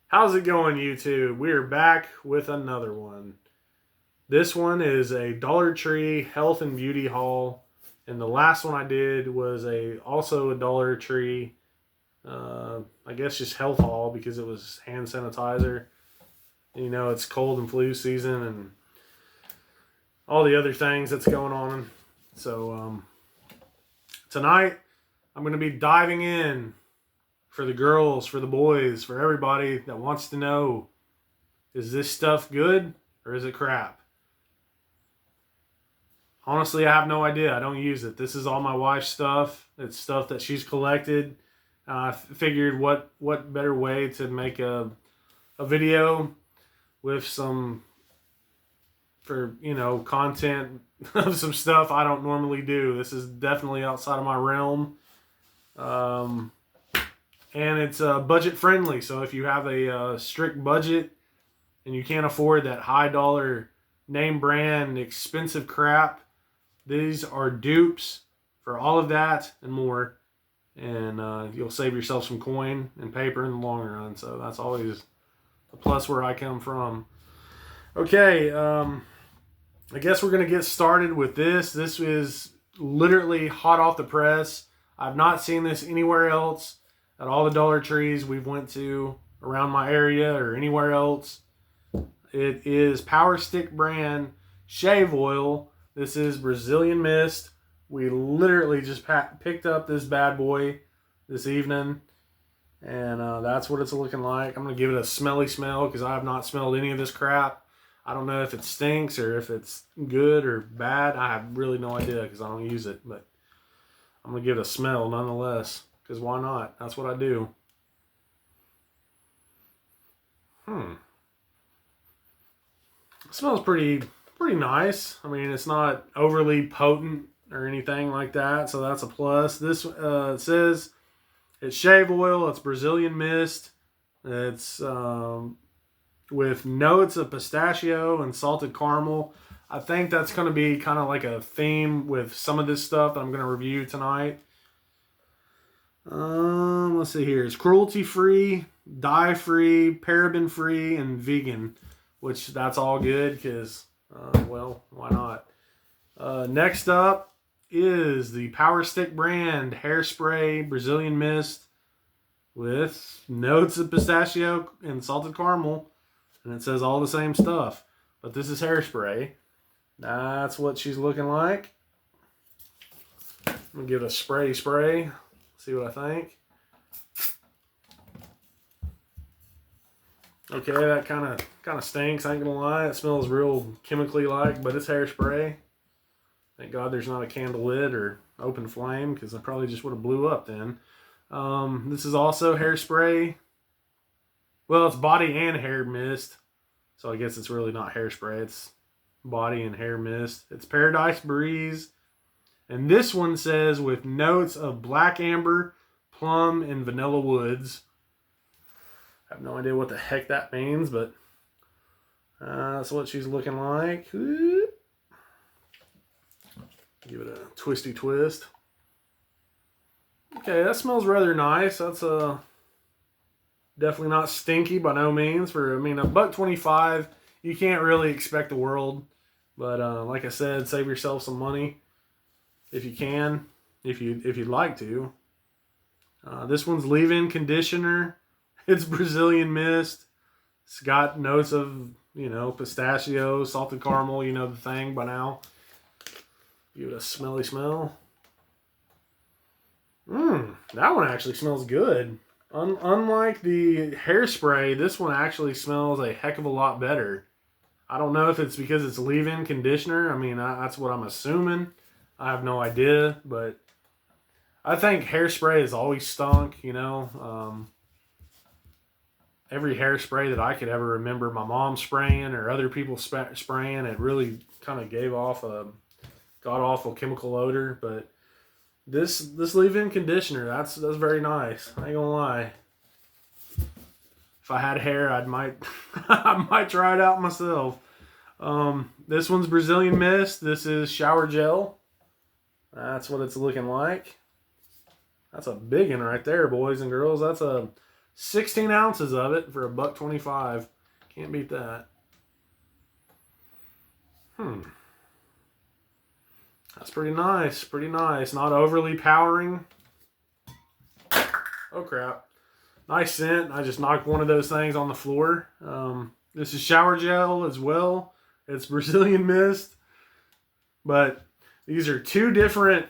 How's it going, YouTube? We're back with another one. This one is a Dollar Tree health and beauty haul, and the last one I did was also a Dollar Tree, I guess just health haul because it was hand sanitizer. You know, it's cold and flu season and all the other things that's going on. So tonight I'm going to be diving in for the girls, for the boys, for everybody that wants to know, is this stuff good or is it crap? Honestly, I have no idea. I don't use it. This is all my wife's stuff. It's stuff that she's collected. I figured what better way to make a video with some, for content of some stuff I don't normally do. This is definitely outside of my realm. And it's budget friendly. So if you have a strict budget and you can't afford that high dollar name brand expensive crap, these are dupes for all of that and more. And you'll save yourself some coin and paper in the long run. So that's always a plus where I come from. Okay, I guess we're going to get started with this. This is literally hot off the press. I've not seen this anywhere else at all the Dollar Trees we've went to around my area or anywhere else. It is Power Stick brand shave oil. This is Brazilian Mist. We literally just picked up this bad boy this evening, and that's what it's looking like. I'm going to give it a smelly smell because I have not smelled any of this crap. I don't know if it stinks or if it's good or bad. I have really no idea because I don't use it, but I'm going to give it a smell nonetheless because why not? That's what I do. It smells pretty nice. I mean, it's not overly potent or anything like that, so that's a plus. This it says it's shave oil. It's Brazilian Mist. It's with notes of pistachio and salted caramel. I think that's going to be kind of like a theme with some of this stuff that I'm going to review tonight. Let's see here. It's cruelty-free, dye-free, paraben-free, and vegan, which that's all good because, well, why not? Next up is the Power Stick brand hairspray Brazilian Mist with notes of pistachio and salted caramel, and it says all the same stuff, but this is hairspray. That's what she's looking like. I'm gonna give it a spray. See what I think. Okay, that kind of stinks. I ain't gonna lie. It smells real chemically like, but it's hairspray. Thank God there's not a candle lid or open flame because I probably just would have blew up then. This is also hairspray. Well, it's body and hair mist, so I guess it's really not hairspray. It's body and hair mist. It's Paradise Breeze. And this one says with notes of black amber, plum, and vanilla woods. I have no idea what the heck that means, but that's what she's looking like. Give it a twisty twist. Okay, that smells rather nice. That's definitely not stinky by no means. For $1.25, you can't really expect the world. But like I said, save yourself some money if you can, if you'd like to. This one's leave-in conditioner. It's Brazilian Mist. It's got notes of, pistachio, salted caramel, the thing by now. Give it a smelly smell. That one actually smells good. Unlike the hairspray, this one actually smells a heck of a lot better. I don't know if it's because it's leave-in conditioner. I mean, that's what I'm assuming. I have no idea, but I think hairspray has always stunk, every hairspray that I could ever remember my mom spraying or other people spraying, it really kind of gave off a god-awful chemical odor. But this leave-in conditioner, that's very nice. I ain't gonna lie. If I had hair, I might try it out myself. This one's Brazilian Mist. This is shower gel. That's what it's looking like. That's a big one right there, boys and girls. That's a 16 ounces of it for $1.25. Can't beat that. That's pretty nice. Pretty nice. Not overly powering. Oh, crap. Nice scent. I just knocked one of those things on the floor. This is shower gel as well. It's Brazilian Mist. But these are two different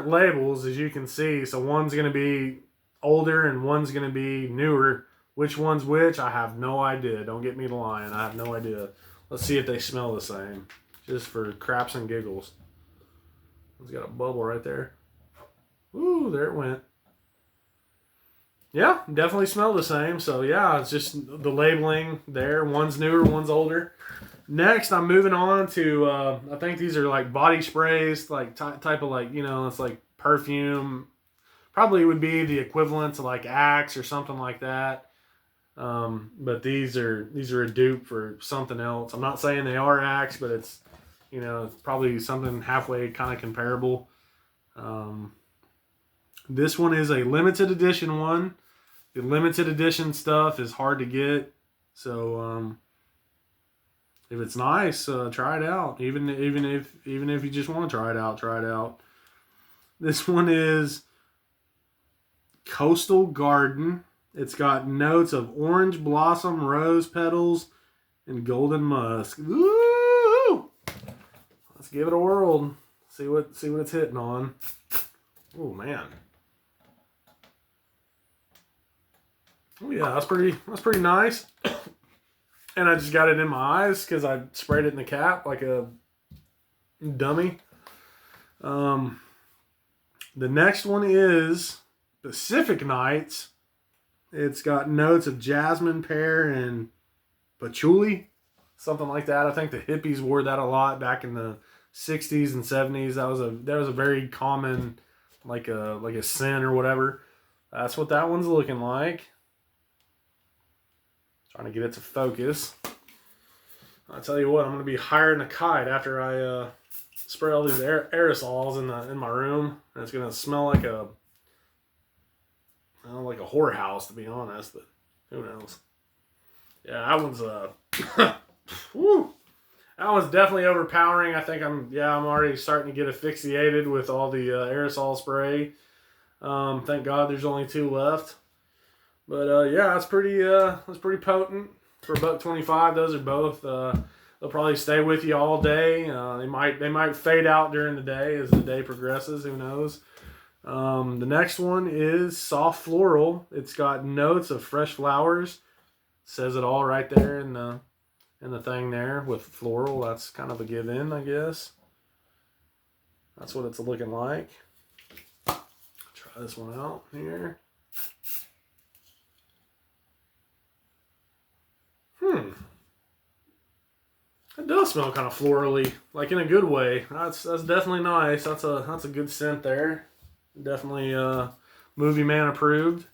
labels, as you can see. So one's going to be older and one's going to be newer. Which one's which, I have no idea. Don't get me to lying. I have no idea. Let's see if they smell the same. Just for craps and giggles. It's got a bubble right there. Ooh, there it went. Yeah, definitely smell the same. So yeah, it's just the labeling there. One's newer, one's older. Next, I'm moving on to, I think these are like body sprays, like type of like, you know, it's like perfume. Probably would be the equivalent to like Axe or something like that. But these are a dupe for something else. I'm not saying they are Axe, but it's, you know, it's probably something halfway kind of comparable. This one is a limited edition one. The limited edition stuff is hard to get. So, if it's nice, try it out. Even if you just want to try it out, try it out. This one is Coastal Garden. It's got notes of orange blossom, rose petals, and golden musk. Woo! Let's give it a whirl. See what it's hitting on. Oh man. Oh yeah, that's pretty nice. And I just got it in my eyes because I sprayed it in the cap like a dummy. The next one is Pacific Nights. It's got notes of jasmine, pear, and patchouli. Something like that. I think the hippies wore that a lot back in the 60s and 70s. That was a very common like a scent or whatever. That's what that one's looking like. Trying to get it to focus. I'll tell you what, I'm going to be higher than a kite after I spray all these aerosols in my room. And it's going to smell like a whorehouse, to be honest, but who knows. Yeah, that one's whew. That one's definitely overpowering. I think I'm already starting to get asphyxiated with all the aerosol spray. Thank God there's only 2 left. But yeah, that's pretty potent for $1.25. Those are both. They'll probably stay with you all day. They might fade out during the day as the day progresses. Who knows? The next one is Soft Floral. It's got notes of fresh flowers. Says it all right there in the thing there with floral. That's kind of a give-in, I guess. That's what it's looking like. Try this one out here. It does smell kind of florally, like in a good way. That's definitely nice. That's a good scent there. Definitely movie man approved.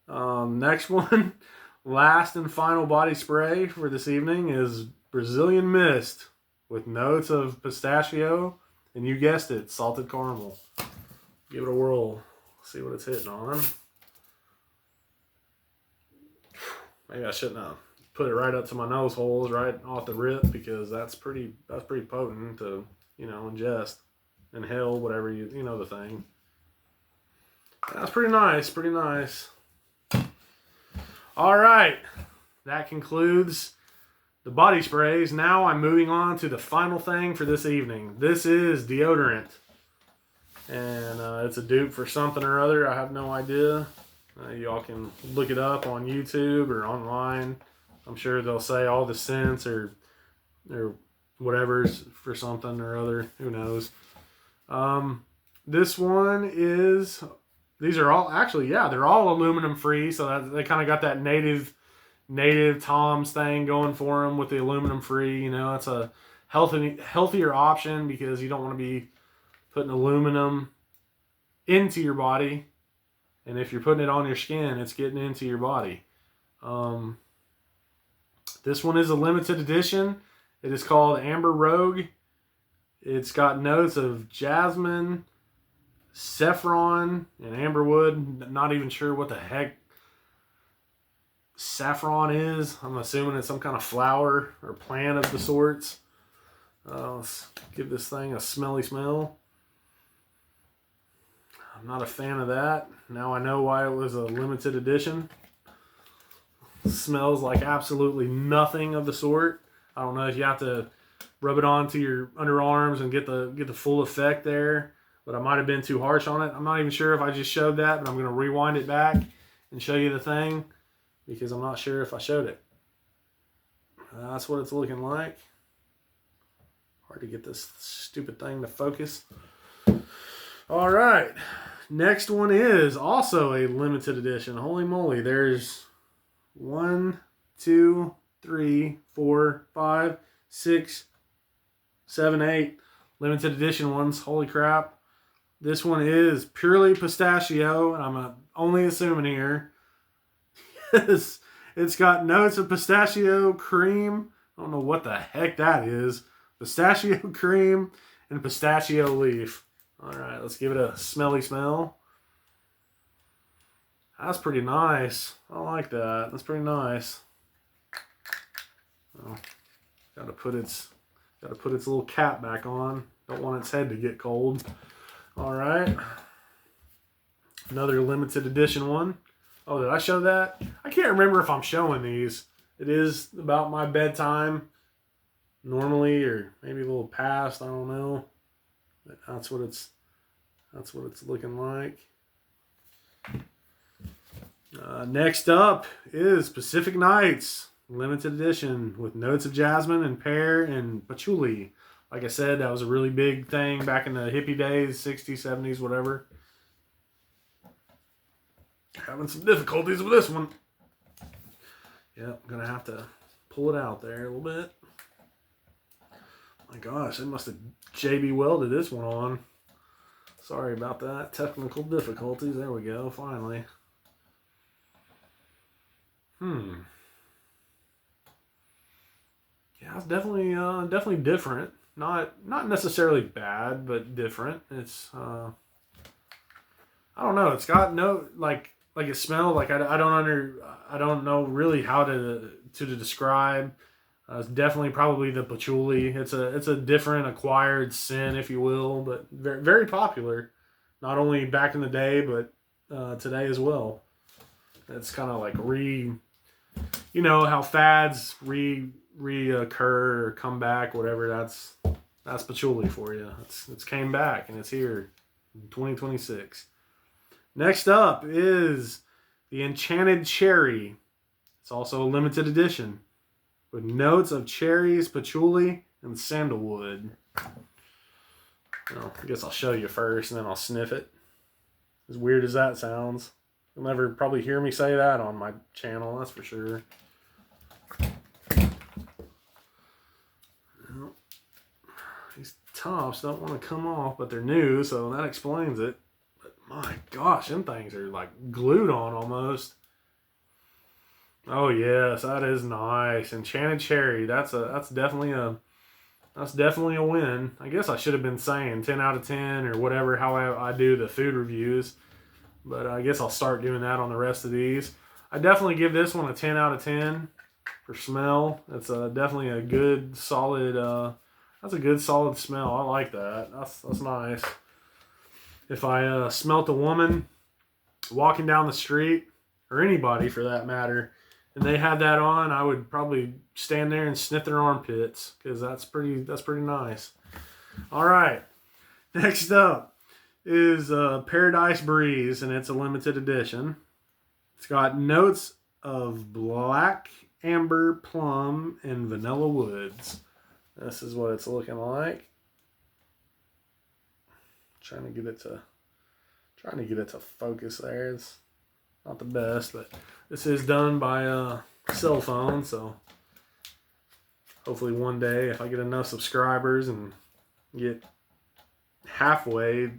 Next one, last and final body spray for this evening is Brazilian Mist with notes of pistachio and, you guessed it, salted caramel. Give it a whirl. See what it's hitting on. Maybe I shouldn't have put it right up to my nose holes right off the rip, because that's pretty potent to, you know, ingest, inhale, whatever you know the thing. That's pretty nice, pretty nice. All right, that concludes the body sprays. Now I'm moving on to the final thing for this evening. This is deodorant, and it's a dupe for something or other. I have no idea. Y'all can look it up on YouTube or online. I'm sure they'll say all the scents or whatever's for something or other. Who knows? This one is. These are all actually, yeah, they're all aluminum free. So that they kind of got that native Tom's thing going for them with the aluminum free. You know, it's a healthier option because you don't want to be putting aluminum into your body. And if you're putting it on your skin, it's getting into your body. This one is a limited edition. It is called Amber Rogue. It's got notes of jasmine, saffron, and amberwood. Not even sure what the heck saffron is. I'm assuming it's some kind of flower or plant of the sorts. Let's give this thing a smelly smell. I'm not a fan of that. Now I know why it was a limited edition. It smells like absolutely nothing of the sort. I don't know if you have to rub it onto your underarms and get the full effect there, but I might have been too harsh on it. I'm not even sure if I just showed that, but I'm going to rewind it back and show you the thing because I'm not sure if I showed it. That's what it's looking like. Hard to get this stupid thing to focus. All right. Next one is also a limited edition. Holy moly. There's 1, 2, 3, 4, 5, 6, 7, 8 limited edition ones. Holy crap. This one is purely pistachio, and I'm only assuming here. It's got notes of pistachio cream. I don't know what the heck that is. Pistachio cream and pistachio leaf. All right, let's give it a smelly smell. That's pretty nice. I like that. That's pretty nice. Oh, got to put its little cap back on. Don't want its head to get cold. All right. Another limited edition one. Oh, did I show that? I can't remember if I'm showing these. It is about my bedtime normally, or maybe a little past. I don't know. But that's what it's looking like. Next up is Pacific Nights limited edition with notes of jasmine and pear and patchouli. Like I said, that was a really big thing back in the hippie days, 60s, 70s, whatever. Having some difficulties with this one. Yep, I'm going to have to pull it out there a little bit. My gosh, they must have JB welded this one on. Sorry about that. Technical difficulties. There we go, finally. Yeah, it's definitely different. Not necessarily bad, but different. It's I don't know. It's got no like it smelled like I don't know really how to describe. It's definitely probably the patchouli. It's a different acquired scent, if you will, but very, very popular. Not only back in the day, but today as well. It's kind of like you know how fads reoccur or come back, whatever. That's patchouli for you. It's came back and it's here in 2026. Next up is the Enchanted Cherry. It's also a limited edition with notes of cherries, patchouli, and sandalwood. Well, I guess I'll show you first and then I'll sniff it. As weird as that sounds. You'll never probably hear me say that on my channel, that's for sure. Well, these tops don't want to come off, but they're new, so that explains it. But my gosh, them things are like glued on almost. Oh yes, that is nice. Enchanted Cherry. That's definitely a win. I guess I should have been saying 10 out of 10 or whatever, how I do the food reviews. But I guess I'll start doing that on the rest of these. I definitely give this one a 10 out of 10 for smell. It's definitely a good solid that's a good solid smell. I like that. That's nice. If I smelt a woman walking down the street, or anybody for that matter, and they had that on, I would probably stand there and sniff their armpits because that's pretty nice. All right, next up is Paradise Breeze, and it's a limited edition. It's got notes of black, amber, plum, and vanilla woods. This is what it's looking like. Trying to get it to focus there. It's not the best, but this is done by a cell phone, so hopefully one day if I get enough subscribers and get halfway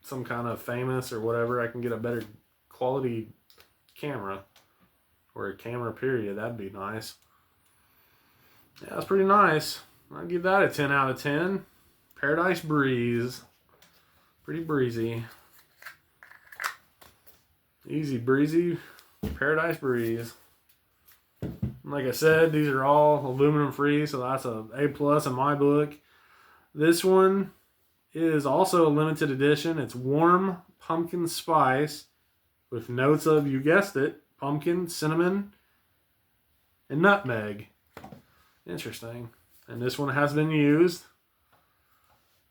some kind of famous or whatever, I can get a better quality camera or a camera period. That'd be nice. Yeah, that's pretty nice. I'll give that a 10 out of 10. Paradise Breeze. Pretty breezy. Easy breezy. Paradise Breeze. Like I said, these are all aluminum free, so that's a A+ in my book. This one is also a limited edition. It's warm pumpkin spice with notes of, you guessed it, pumpkin, cinnamon, and nutmeg. Interesting. And this one has been used.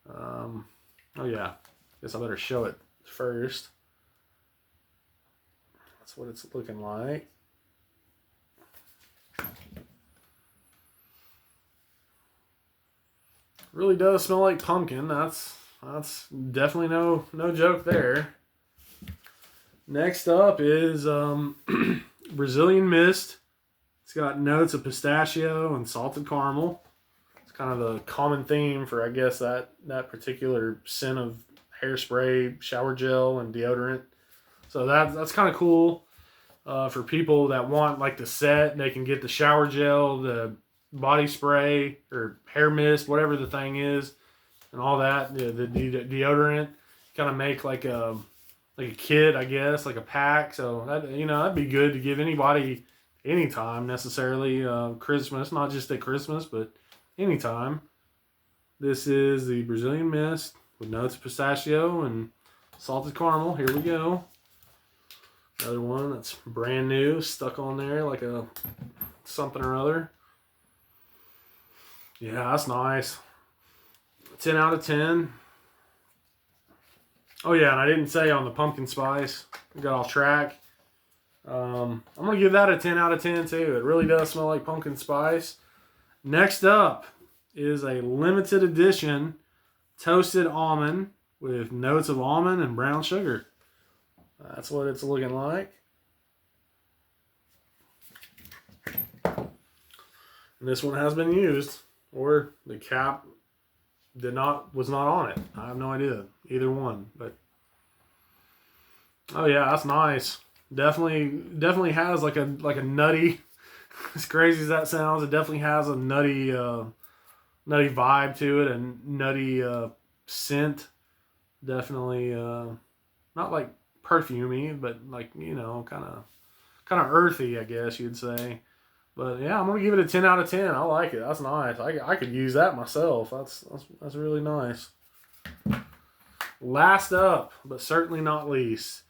Oh yeah, guess I better show it first. That's what it's looking like. Really does smell like pumpkin. That's definitely no joke there. Next up is Brazilian Mist. It's got notes of pistachio and salted caramel. It's kind of a common theme for, I guess, that particular scent of hairspray, shower gel, and deodorant. So that's kind of cool for people that want like the set. They can get the shower gel, the body spray, or hair mist, whatever the thing is, and all that. The deodorant, kind of make like a kit, I guess, like a pack. So that'd be good to give anybody anytime necessarily. Christmas, not just at Christmas, but anytime. This is the Brazilian Mist with notes of pistachio and salted caramel. Here we go. Another one that's brand new, stuck on there like a something or other. Yeah, that's nice. 10 out of 10. Oh yeah, and I didn't say on the pumpkin spice. I got off track. I'm going to give that a 10 out of 10 too. It really does smell like pumpkin spice. Next up is a limited edition toasted almond with notes of almond and brown sugar. That's what it's looking like. And this one has been used, or the cap was not on it. I have no idea. Either one, but oh yeah, that's nice. Definitely has like a nutty, as crazy as that sounds, it definitely has a nutty vibe to it, and nutty scent. Definitely not like perfumey, but like, kind of earthy, I guess you'd say. But yeah, I'm gonna give it a 10 out of 10. I like it. That's nice. I could use that myself. That's really nice. Last up, but certainly not least,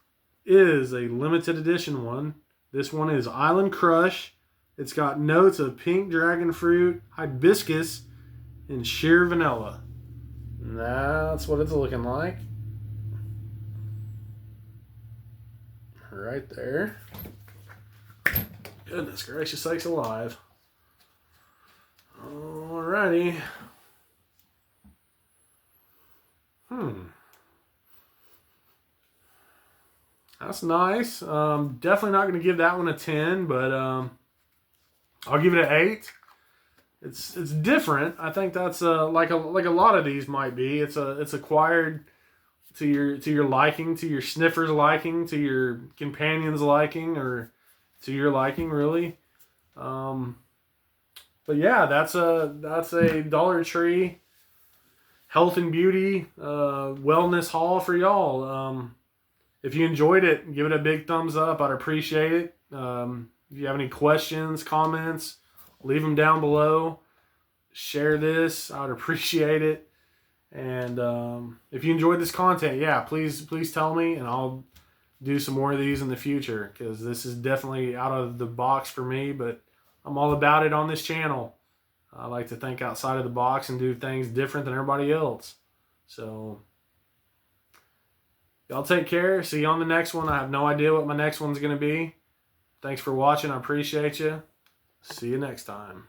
is a limited edition one. This one is Island Crush. It's got notes of pink dragon fruit, hibiscus, and sheer vanilla. And that's what it's looking like. Right there. Goodness gracious sakes alive. Alrighty. That's nice. Definitely not going to give that one a 10, but I'll give it an 8. It's different. I think that's like a lot of these might be. It's acquired to your liking, to your sniffer's liking, to your companion's liking, or to your liking, really. But yeah, that's a Dollar Tree health and beauty wellness haul for y'all. If you enjoyed it, give it a big thumbs up. I'd appreciate it. If you have any questions, comments, leave them down below. Share this. I would appreciate it. And if you enjoyed this content, yeah, please tell me, and I'll do some more of these in the future, because this is definitely out of the box for me, but I'm all about it on this channel. I like to think outside of the box and do things different than everybody else. So y'all take care. See you on the next one. I have no idea what my next one's going to be. Thanks for watching. I appreciate you. See you next time.